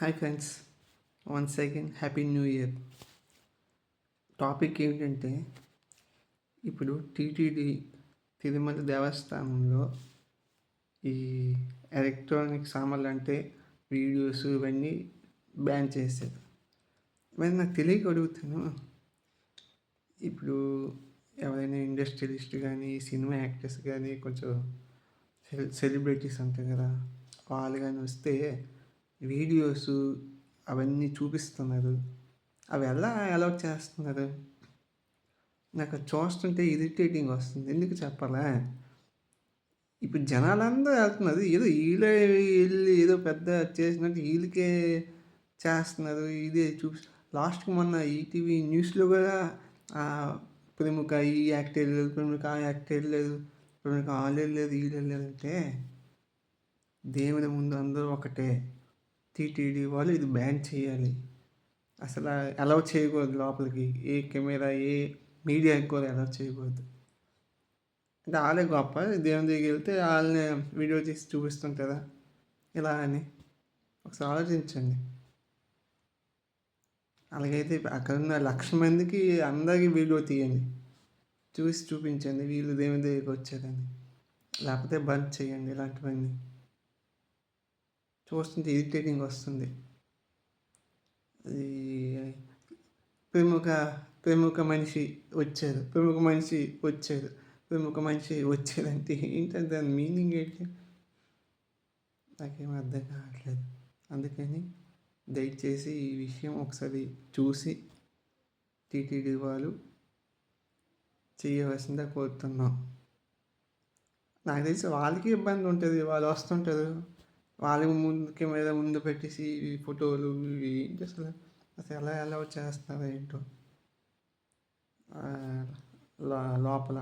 Hi friends, once again happy new year. Topic ఏంటంటే, ఇప్పుడు TTD Tirumala దేవస్థానంలో ఈ ఎలక్ట్రానిక్ సామాన్లు అంటే వీడియోస్ ఇవన్నీ బ్యాన్ చేశారు. మరి నాకు తెలియక అడుగుతాను, ఇప్పుడు ఎవరైనా ఇండస్ట్రియలిస్ట్ కానీ సినిమా యాక్టర్స్ కానీ కొంచెం సెలబ్రిటీస్ అంటారు కదా, వాళ్ళు కానీ వస్తే వీడియోస్ అవన్నీ చూపిస్తున్నారు. అవి ఎలా అలౌ చేస్తున్నారు? నాకు అది చూస్తుంటే ఇరిటేటింగ్ వస్తుంది. ఎందుకు చెప్పాలా? ఇప్పుడు జనాలందరూ వెళ్తున్నారు. ఏదో ఈళ్ళే ఎళ్లి ఏదో పెద్ద చేసినట్టు ఈళ్ళకే చేస్తున్నారు. ఇదే లాస్ట్‌కి మొన్న ఈటీవీ న్యూస్‌లో కూడా ప్రముఖ ఈ యాక్టర్ ఎళ్ళలేదు, ప్రముఖ ఆ యాక్టర్ ఎళ్ళలేదు, ప్రముఖ ఆళ్ళెళ్ళలేదు, ఈళ్ళెళ్ళలేదు అంటే దేవుని ముందు అందరూ ఒకటే. టీటీడీ వాళ్ళు ఇది బ్యాన్ చేయాలి. అసలు అలౌ చేయకూడదు లోపలికి. ఏ కెమెరా, ఏ మీడియాకి కూడా అలౌ చేయకూడదు. అంటే ఆళ్ళే గొప్ప. దేవుని దగ్గరికెళ్తే ఆళ్ళనే వీడియో తీసి చూపిస్తుంటారా? ఇలా అని. ఒకసారి ఆలోచించండి. అలాగైతే అక్కడున్న 1,00,000 మందికి అందరికి వీడియో తీయండి. చూసి చూపించండి వీళ్ళు దేవుని దగ్గరికి వచ్చారని. లేకపోతే బంద్ చేయండి ఇలాంటివన్నీ. చూస్తుంటే ఇరిటేటింగ్ వస్తుంది. ఈ ప్రముఖ ప్రముఖ మనిషి వచ్చారు. ప్రముఖ మనిషి వచ్చారు. ప్రముఖ మనిషి వచ్చారంటే ఏంటంటే దాని మీనింగ్ ఏంటి? నాకేం అర్థం కావట్లేదు. అందుకని దయచేసి ఈ విషయం ఒకసారి చూసి టీటీడీ వాళ్ళు చేయవలసిందిగా కోరుతున్నాం. నాకు తెలిసి వాళ్ళకి ఇబ్బంది ఉంటుంది. వాళ్ళు వస్తుంటారు. వాళ్ళ ముందు కెమెరా ముందు పెట్టేసి ఫోటోలు ఏంటి అసలు ఎలా అలౌ చేస్తారో ఏంటో లోపల